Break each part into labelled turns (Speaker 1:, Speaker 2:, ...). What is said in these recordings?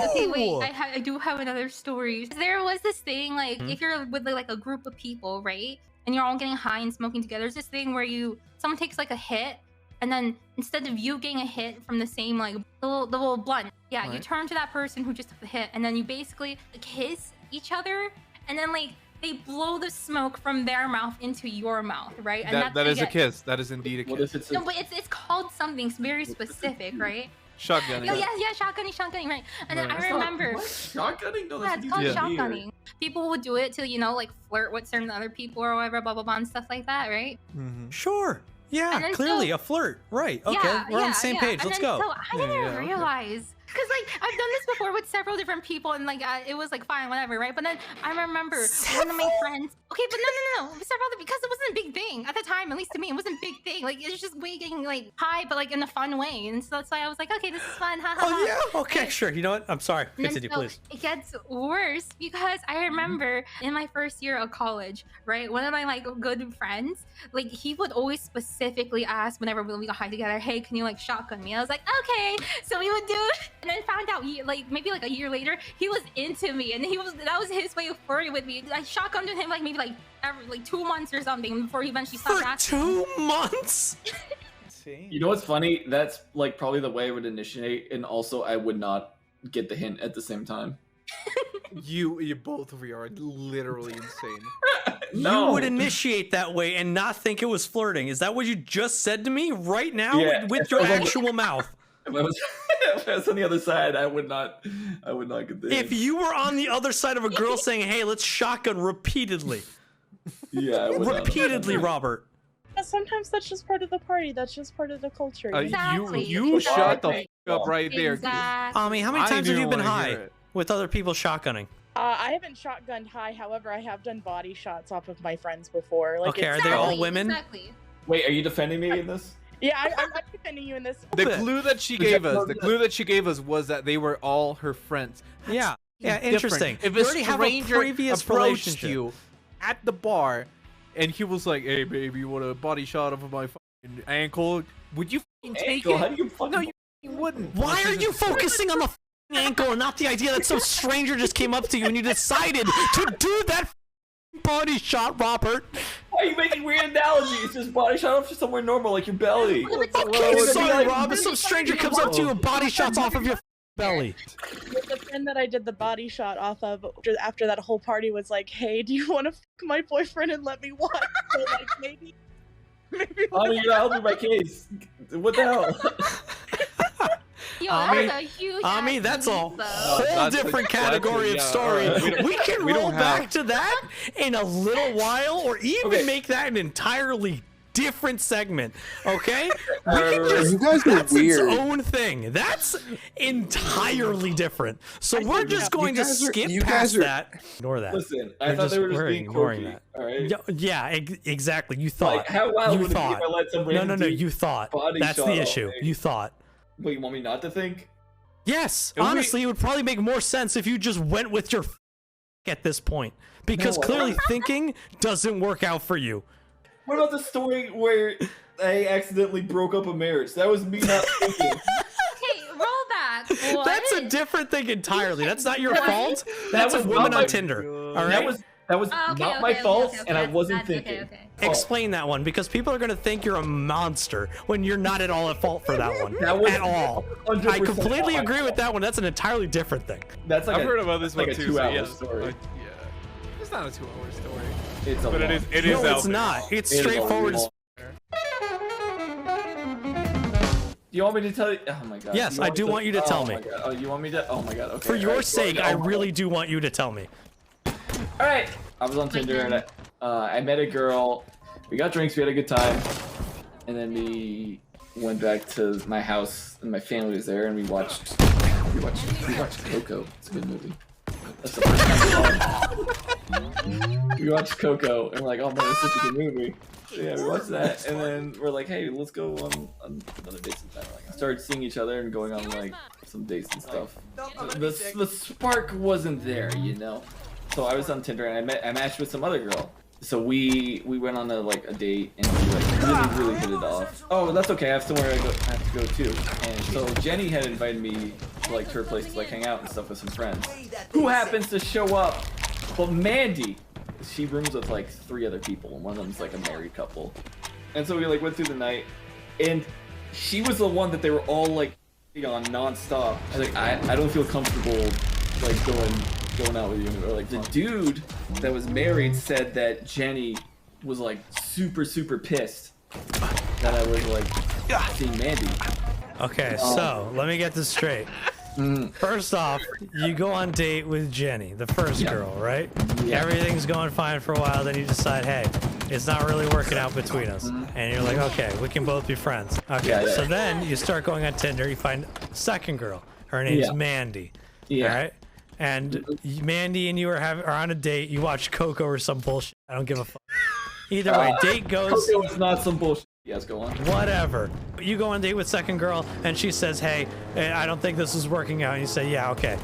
Speaker 1: Okay, wait. I do have another story. There was this thing like if you're with like a group of people, right, and you're all getting high and smoking together. There's this thing where someone takes like a hit, and then instead of you getting a hit from the same like the little blunt, yeah, you turn to that person who just took the hit, and then you basically kiss each other, and then like they blow the smoke from their mouth into your mouth, right? And
Speaker 2: that is a kiss. That is indeed a kiss.
Speaker 3: What if it's
Speaker 1: no, but it's called something very specific, right?
Speaker 2: Shotgunning.
Speaker 1: Yeah, shotgunning, right? And then I remember
Speaker 3: shotgunning. No,
Speaker 1: yeah, it's called shotgunning. People would do it to like flirt with certain other people or whatever, blah blah blah, and stuff like that, right?
Speaker 4: Sure. Yeah, clearly a flirt. Right. Okay,
Speaker 1: yeah,
Speaker 4: we're on the same page. Let's go.
Speaker 1: So I didn't realize. Because like I've done this before with several different people, and like it was like fine, whatever, right? But then I remember one of my friends. Okay, but no, several because it wasn't a big thing at the time, at least to me, it wasn't a big thing. Like it was just way getting like high, but like in a fun way, and so that's why I was like, okay, this is fun. Ha, ha,
Speaker 4: Oh yeah, okay, sure. You know what? I'm sorry. Continue, please.
Speaker 1: It gets worse because I remember in my first year of college, right? One of my like good friends, like he would always specifically ask whenever we got high together, hey, can you like shotgun me? I was like, okay, so we would do it. And then found out like maybe like a year later he was into me, and that was his way of flirting with me. I shotgunned him like maybe like every 2 months or something before he eventually stopped asking.
Speaker 4: 2 months.
Speaker 3: You know what's funny? That's like probably the way I would initiate, and also I would not get the hint at the same time.
Speaker 2: You both of you are literally insane.
Speaker 3: No.
Speaker 4: You would initiate that way and not think it was flirting. Is that what you just said to me right now with your actual mouth?
Speaker 3: If I was on the other side, I would not get the hint.
Speaker 4: If you were on the other side of a girl saying, "Hey, let's shotgun," repeatedly.
Speaker 3: Yeah, I would
Speaker 4: repeatedly, Robert.
Speaker 5: Sometimes that's just part of the party. That's just part of the culture.
Speaker 1: Exactly.
Speaker 2: Shut the f up right there.
Speaker 1: Exactly.
Speaker 4: How many times have you been high with other people shotgunning?
Speaker 5: I haven't shotgunned high. However, I have done body shots off of my friends before. Like,
Speaker 4: okay, are they all women?
Speaker 1: Exactly.
Speaker 3: Wait, are you defending me in this?
Speaker 5: Yeah, I'm not defending you in this.
Speaker 2: The clue that she gave us, was that they were all her friends.
Speaker 4: Yeah, interesting.
Speaker 2: If
Speaker 4: you
Speaker 2: a
Speaker 4: already have a previous
Speaker 2: approached you at the bar, and he was like, "Hey, baby, you want a body shot of my fucking ankle? Would you take it?"
Speaker 3: How do you fucking...
Speaker 2: No, you wouldn't.
Speaker 4: Why are you focusing on the ankle and not the idea that some stranger just came up to you and you decided to do that body shot, Robert?
Speaker 3: Why are you making weird analogies? Just body shot off to somewhere normal, like your belly.
Speaker 4: Okay, sorry, Rob. If some stranger comes up to you and body shots off of your belly.
Speaker 5: The friend that I did the body shot off of after that whole party was like, "Hey, do you want to fuck my boyfriend and let me watch?" So like maybe.
Speaker 3: Oh, you're not helping my case. What the hell?
Speaker 1: Yo, that's a huge
Speaker 4: that's a whole different category of story. We can roll back to that in a little while, or even make that an entirely different segment. Okay, we can just,
Speaker 6: you guys are
Speaker 4: that's
Speaker 6: weird.
Speaker 4: its own thing. That's entirely different. So we're just going to skip past that. Ignore that.
Speaker 3: Listen, I thought they were just being quirky. All right.
Speaker 4: Yeah, exactly. You thought.
Speaker 3: Like, how wild would it be if I let some random
Speaker 4: No. You thought. That's the issue. You thought.
Speaker 3: Wait, you want me not to think?
Speaker 4: Yes, honestly, it would probably make more sense if you just went with your at this point, because clearly thinking doesn't work out for you.
Speaker 3: What about the story where I accidentally broke up a marriage? That was me not thinking.
Speaker 1: Okay, roll back. What?
Speaker 4: That's a different thing entirely. That's not your fault. That's a woman on Tinder. All right.
Speaker 3: That was not my fault, and I wasn't thinking.
Speaker 4: Explain that one, because people are going to think you're a monster when you're not at all at fault for that one. At all. I completely agree with that one. That's an entirely different thing.
Speaker 3: That's like
Speaker 2: I've heard about this one
Speaker 3: a
Speaker 2: too.
Speaker 3: 2-hour story.
Speaker 2: Yeah, it's not a 2-hour story.
Speaker 3: It's a
Speaker 2: but
Speaker 3: long.
Speaker 2: it is.
Speaker 4: No, it's not. It's straightforward.
Speaker 3: You want me to tell you? Oh my god.
Speaker 4: Yes, I do want you to tell me.
Speaker 3: Oh, you want me to? Oh my god. Okay.
Speaker 4: For your sake, I really do want you to tell me.
Speaker 3: All right. I was on Tinder and I met a girl. We got drinks. We had a good time, and then we went back to my house and my family was there, and we watched Coco. It's a good movie. That's the first time we watched Coco, and we're like, oh man, it's such a good movie. So yeah, we watched that, and then we're like, hey, let's go on another date sometime. Like, I started seeing each other and going on like some dates and stuff. The spark wasn't there, you know. So I was on Tinder and I matched with some other girl, So we went on a date and we really hit it off. Oh, that's okay. I have somewhere I have to go too. And so Jenny had invited me to her place to hang out and stuff with some friends. Who happens to show up? Well, Mandy. She rooms with 3 other people, and one of them's a married couple. And so we went through the night, and she was the one that they were all on nonstop. I don't feel comfortable going out with you. Or the dude that was married said that Jenny was super pissed that I was seeing Mandy.
Speaker 4: Okay, so let me get this straight. First off, you go on date with Jenny, the first girl, right? Yeah. Everything's going fine for a while, then you decide, hey, it's not really working out between us. And you're like, okay, we can both be friends. Okay, so then you start going on Tinder, you find a second girl. Her name's Mandy. Yeah. All right? And Mandy and you are on a date, you watch Coco or some bullshit. I don't give a fuck. Either way, date goes...
Speaker 3: Coco is not some bullshit. Yes, go on.
Speaker 4: Whatever. You go on a date with second girl, and she says, hey, I don't think this is working out. And you say, yeah, okay.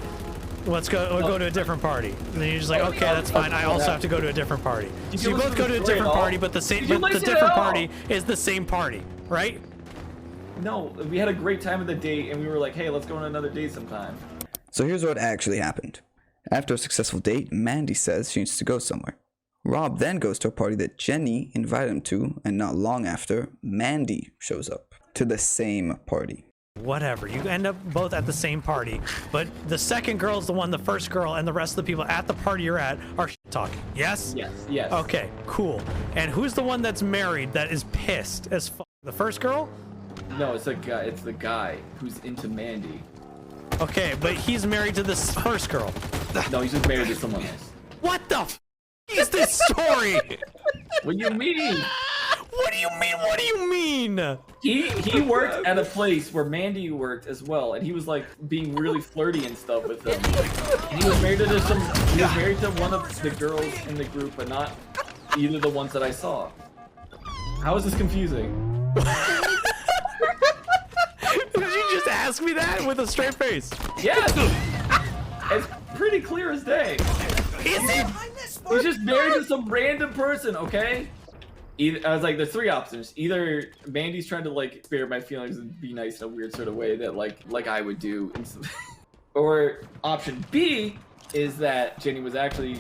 Speaker 4: Let's go. We'll go to a different party. And then you're just like, okay, that's fine. I also have to go to a different party. So you both go to a different party, but the different party is the same party, right?
Speaker 3: No, we had a great time at the date, and we were like, hey, let's go on another date sometime.
Speaker 6: So here's what actually happened. After a successful date, Mandy says she needs to go somewhere. Rob then goes to a party that Jenny invited him to, and not long after, Mandy shows up to the same party.
Speaker 4: Whatever. You end up both at the same party, but the second girl is the one, the first girl, and the rest of the people at the party you're at are talking. Yes?
Speaker 3: Yes.
Speaker 4: Okay, cool. And who's the one that's married that is pissed as fuck? The first girl?
Speaker 3: No, it's the guy. It's the guy who's into Mandy.
Speaker 4: Okay, but he's married to this first girl.
Speaker 3: No, he's just married to someone else.
Speaker 4: What the f is this story?
Speaker 3: What do you mean?
Speaker 4: What do you mean? What do you mean?
Speaker 3: He worked at a place where Mandy worked as well, and he was being really flirty and stuff with them. And he was married to one of the girls in the group, but not either of the ones that I saw. How is this confusing?
Speaker 4: Did you just ask me that with a straight face?
Speaker 3: Yes! It's pretty clear as day.
Speaker 4: Is it?
Speaker 3: He's just married to some random person, okay? I was there's 3 options. Either Mandy's trying to spare my feelings and be nice in a weird sort of way that like I would do, or option B is that Jenny was actually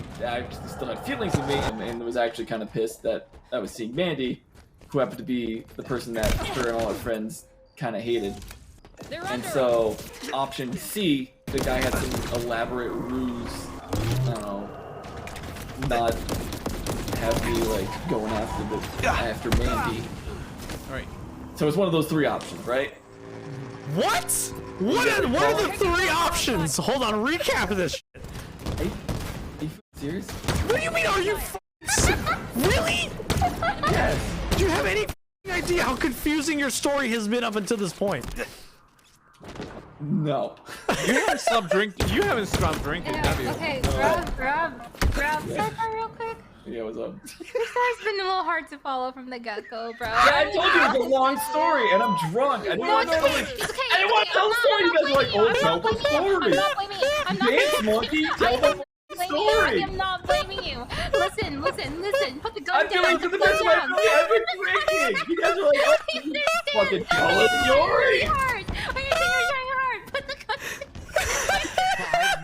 Speaker 3: still had feelings with me and was actually kind of pissed that I was seeing Mandy, who happened to be the person that her and all her friends kind of hated. And so option C, the guy had some elaborate ruse, I don't know, not have me going after Mandy.
Speaker 2: Alright.
Speaker 3: So it's one of those 3 options, right?
Speaker 4: What? What are the 3 options? Hold on, recap of this shit.
Speaker 3: Are you serious?
Speaker 4: What do you mean, are you really?
Speaker 3: Yes.
Speaker 4: Do you have any idea how confusing your story has been up until this point?
Speaker 3: No.
Speaker 2: You haven't stopped drinking. You haven't stopped drinking, have you?
Speaker 1: Okay, Rob, start that real quick.
Speaker 3: Yeah, what's up?
Speaker 1: Your story's been a little hard to follow from the get-go, bro.
Speaker 3: Yeah, I told you it's a long story, and I'm drunk. I didn't want to tell the story. You guys are like, oh, tell the story.
Speaker 1: I'm not blaming you. I'm not
Speaker 3: Dance monkey, tell the story.
Speaker 1: I am not blaming you. Listen. Put the gun
Speaker 3: I'm
Speaker 1: down.
Speaker 3: doing to the best of my ability. I've been drinking. You guys are like, oh, fucking tell the story.
Speaker 1: Hard. Are you saying you're trying hard? Put the gun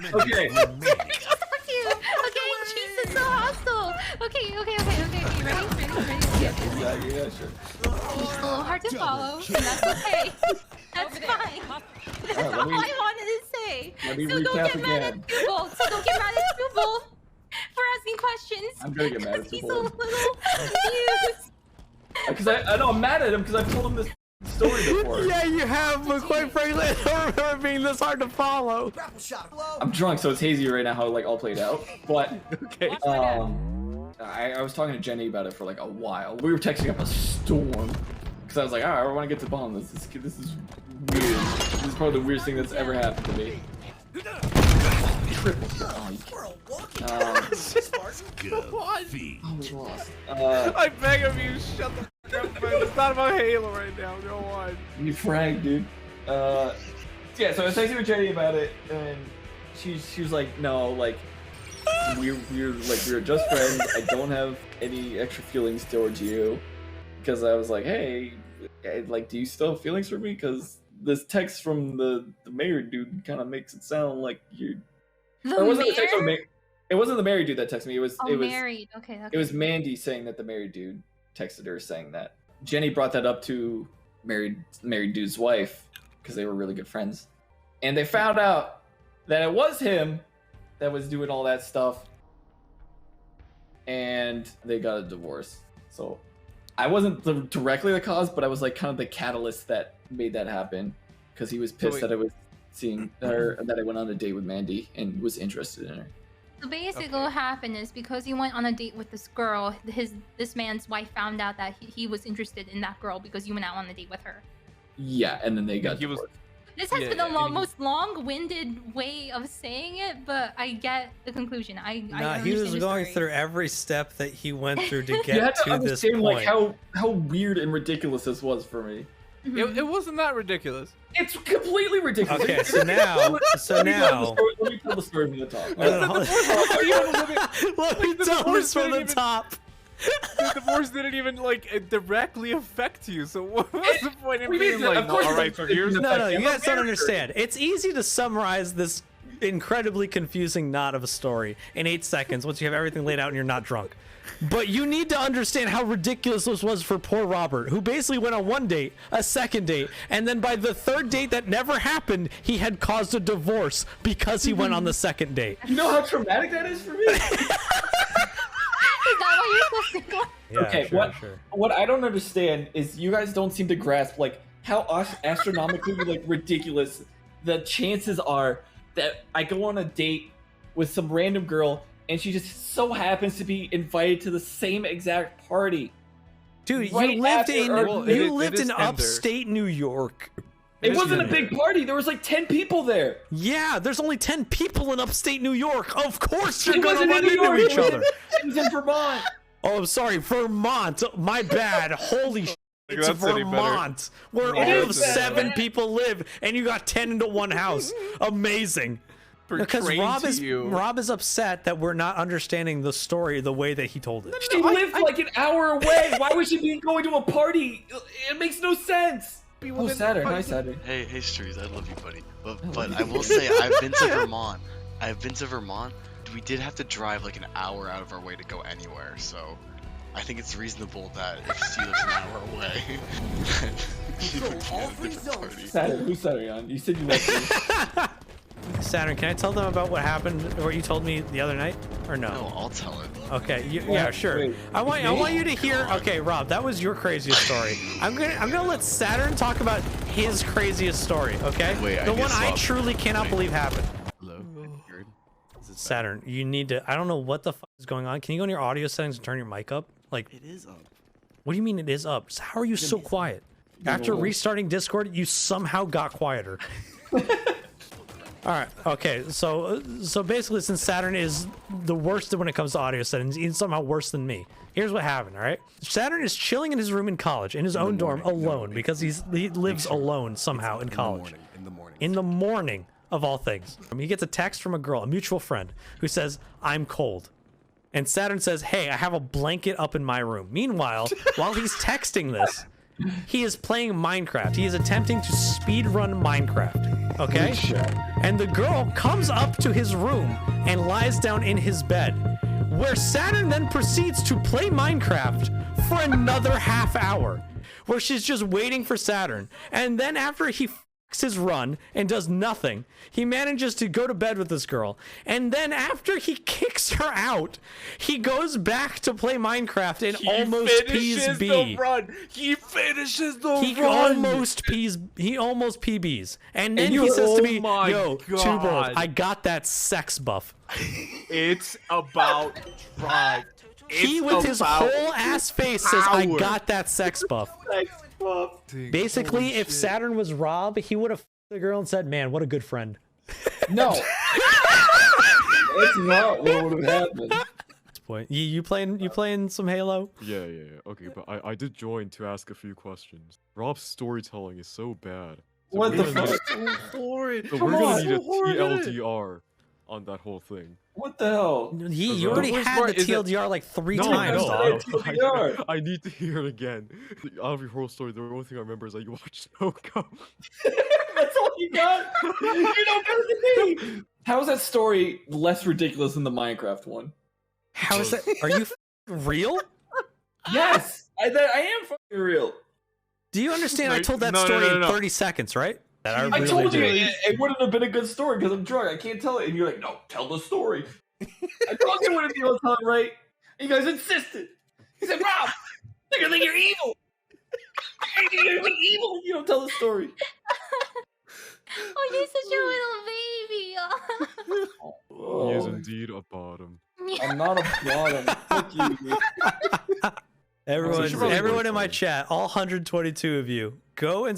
Speaker 1: down.
Speaker 3: Okay.
Speaker 1: Fuck you. Okay, Jesus, so hostile. Okay. Ready?
Speaker 3: Yeah, sure.
Speaker 1: It's a little hard to follow, and that's okay. That's fine. That's all I wanted to say.
Speaker 3: Let me
Speaker 1: So don't
Speaker 3: recap
Speaker 1: get mad
Speaker 3: again.
Speaker 1: at Tubal. For asking questions.
Speaker 3: I'm gonna get mad at
Speaker 1: He's a
Speaker 3: Tubal.
Speaker 1: little confused.
Speaker 3: Because I know I'm mad at him because I've told him this story before.
Speaker 4: Yeah, you have, but quite frankly, I don't remember it being this hard to follow.
Speaker 3: I'm drunk, so it's hazy right now how all played out. But
Speaker 2: Okay.
Speaker 3: I was talking to Jenny about it for a while. We were texting up a storm because I was like, alright, I want to get to the bottom of this. This is weird. This is probably the weirdest thing that's ever happened to me. Triple kill. We lost.
Speaker 2: I beg of you, shut the fuck up, man. It's not about Halo right now. Go on.
Speaker 3: You fragged, dude. Yeah, so I was texting with Jenny about it, and she was like, no, we're just friends. I don't have any extra feelings towards you, because I was like, hey, like, do you still have feelings for me? Because this text from the mayor dude kind of makes it sound like you.
Speaker 1: The
Speaker 3: It wasn't
Speaker 1: mayor?
Speaker 3: the text from It wasn't the married dude that texted me. It was
Speaker 1: married. Okay, okay.
Speaker 3: It was Mandy saying that the married dude texted her saying that. Jenny brought that up to married dude's wife because they were really good friends, and they found out that it was him that was doing all that stuff, and they got a divorce. So I wasn't directly the cause, but I was like kind of the catalyst that made that happen, because he was pissed that I was seeing her, that I went on a date with Mandy and was interested in her.
Speaker 1: So basically what happened is, because he went on a date with this girl, this man's wife found out that he was interested in that girl because you went out on a date with her.
Speaker 3: Yeah, and then they got divorced.
Speaker 1: This has been the most long-winded way of saying it, but I get the conclusion.
Speaker 4: He was going through every step that he went through to get
Speaker 3: you had to
Speaker 4: to this
Speaker 3: understand,
Speaker 4: point.
Speaker 3: like, how weird and ridiculous this was for me.
Speaker 2: It wasn't that ridiculous.
Speaker 3: It's completely ridiculous.
Speaker 4: Okay, so now,
Speaker 3: let me tell the story from the top.
Speaker 4: Let me tell this from the top.
Speaker 2: The divorce didn't even like directly affect you, so what was the point in being like, all right, so here's
Speaker 4: no, you guys don't understand. It's easy to summarize this incredibly confusing knot of a story in 8 seconds once you have everything laid out and you're not drunk. But you need to understand how ridiculous this was for poor Robert, who basically went on one date, a second date, and then by the third date that never happened, he had caused a divorce because he went on the second date.
Speaker 3: You know how traumatic that is for me?
Speaker 1: Is that what you're supposed to go?
Speaker 4: Yeah,
Speaker 3: okay, what I don't understand is you guys don't seem to grasp like how astronomically like ridiculous the chances are that I go on a date with some random girl and she just so happens to be invited to the same exact party.
Speaker 4: Dude,
Speaker 3: right
Speaker 4: you lived in
Speaker 2: Tinder.
Speaker 4: upstate New York.
Speaker 3: It wasn't a big party. There was like 10 people there.
Speaker 4: Yeah, there's only 10 people in upstate New York. Of course you're
Speaker 3: It
Speaker 4: gonna
Speaker 3: wasn't
Speaker 4: run
Speaker 3: in New
Speaker 4: into
Speaker 3: York.
Speaker 4: each other.
Speaker 3: It was in Vermont.
Speaker 4: Oh, I'm sorry, Vermont. My bad. Holy shit. It's
Speaker 2: That's any better.
Speaker 4: Vermont, where all of 7 people live, and you got 10 into one house. Amazing. Because Rob is upset that we're not understanding the story the way that he told it.
Speaker 3: She lived like an hour away. Why would she be going to a party? It makes no sense. Oh, Saturn. Hi, Saturn.
Speaker 7: Hey, Streets, I love you, buddy. But I will say, I've been to Vermont. We did have to drive like an hour out of our way to go anywhere, so I think it's reasonable that if she lives an hour away, you would be at a different party.
Speaker 3: Saturn, who's Saturn on? You said you left me.
Speaker 4: Saturn, can I tell them about what happened, what you told me the other night, or no?
Speaker 7: No, I'll tell it.
Speaker 4: Okay, yeah, sure.
Speaker 3: Wait,
Speaker 4: I want you to hear. Okay, Rob, that was your craziest story. I'm gonna let Saturn talk about his craziest story. Okay,
Speaker 7: Wait,
Speaker 4: the one I truly cannot believe happened.
Speaker 7: Hello.
Speaker 4: Saturn, you need to. I don't know what the fuck is going on. Can you go in your audio settings and turn your mic up? Like,
Speaker 7: It is up.
Speaker 4: what do you mean it is up? How are you so quiet? After restarting Discord, you somehow got quieter. All right. Okay. So basically, since Saturn is the worst when it comes to audio settings, he's somehow worse than me. Here's what happened. All right. Saturn is chilling in his room in college, in his own dorm, alone, because he lives alone somehow in college. In the morning, of all things, he gets a text from a girl, a mutual friend, who says, "I'm cold." And Saturn says, "Hey, I have a blanket up in my room." Meanwhile, while he's texting this, he is playing Minecraft. He is attempting to speedrun Minecraft. Okay? And the girl comes up to his room and lies down in his bed, where Saturn then proceeds to play Minecraft for another half hour, where she's just waiting for Saturn. And then after he his run and does nothing, he manages to go to bed with this girl, and then after he kicks her out, he goes back to play Minecraft and almost pees B.
Speaker 2: He finishes the run.
Speaker 4: He almost PBs, and then he says to me, "Yo, Two Bros, I got that sex buff."
Speaker 2: It's about drive.
Speaker 4: He with his whole ass face says, "I got that sex buff." Basically, if Saturn was Rob, he would have f***ed the girl and said, "Man, what a good friend."
Speaker 3: No. That's not what would have happened.
Speaker 4: You playing some Halo?
Speaker 8: Yeah. Okay, but I did join to ask a few questions. Rob's storytelling is so bad. So
Speaker 3: What the fuck?
Speaker 2: So horrid.
Speaker 8: So we're gonna need a TLDR on that whole thing.
Speaker 3: What the hell?
Speaker 4: You already
Speaker 2: worst
Speaker 4: had
Speaker 2: part
Speaker 4: the
Speaker 2: is that-
Speaker 4: TLDR like 3
Speaker 8: No,
Speaker 4: times.
Speaker 8: no,
Speaker 3: TLDR.
Speaker 8: I need to hear it again. Out of your whole story, the only thing I remember is that you watched Snowcone.
Speaker 3: That's all you got? You know better than me! How is that story less ridiculous than the Minecraft one?
Speaker 4: How is that? Are you real?
Speaker 3: Yes! I am fucking real.
Speaker 4: Do you understand? I
Speaker 2: No,
Speaker 4: told that
Speaker 2: no,
Speaker 4: story
Speaker 2: no,
Speaker 4: in
Speaker 2: no.
Speaker 4: 30 seconds, right? That
Speaker 3: I
Speaker 4: really
Speaker 3: told you
Speaker 4: did.
Speaker 3: it wouldn't have been a good story because I'm drunk. I can't tell it. And you're like, no, tell the story. I told you it wouldn't be on time, right? And you guys insisted. He said, Rob, they're gonna think you're evil. You're gonna be evil if you don't tell the story.
Speaker 1: Oh, you're such a little baby.
Speaker 8: He is indeed a bottom.
Speaker 3: I'm not a bottom. Fuck you.
Speaker 4: Everyone in my chat, all 122 of you, go and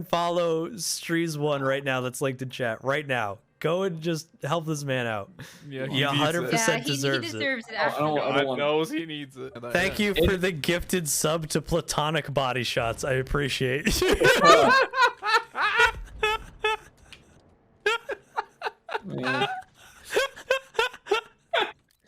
Speaker 4: follow Streez1 right now. That's linked in chat right now. Go and just help this man out.
Speaker 2: Yeah,
Speaker 4: he 100%
Speaker 1: deserves
Speaker 4: deserves
Speaker 1: it.
Speaker 4: it.
Speaker 3: I don't
Speaker 2: God
Speaker 3: want
Speaker 2: knows he needs it.
Speaker 4: Thank you for the gifted sub to Platonic Body Shots. I appreciate it.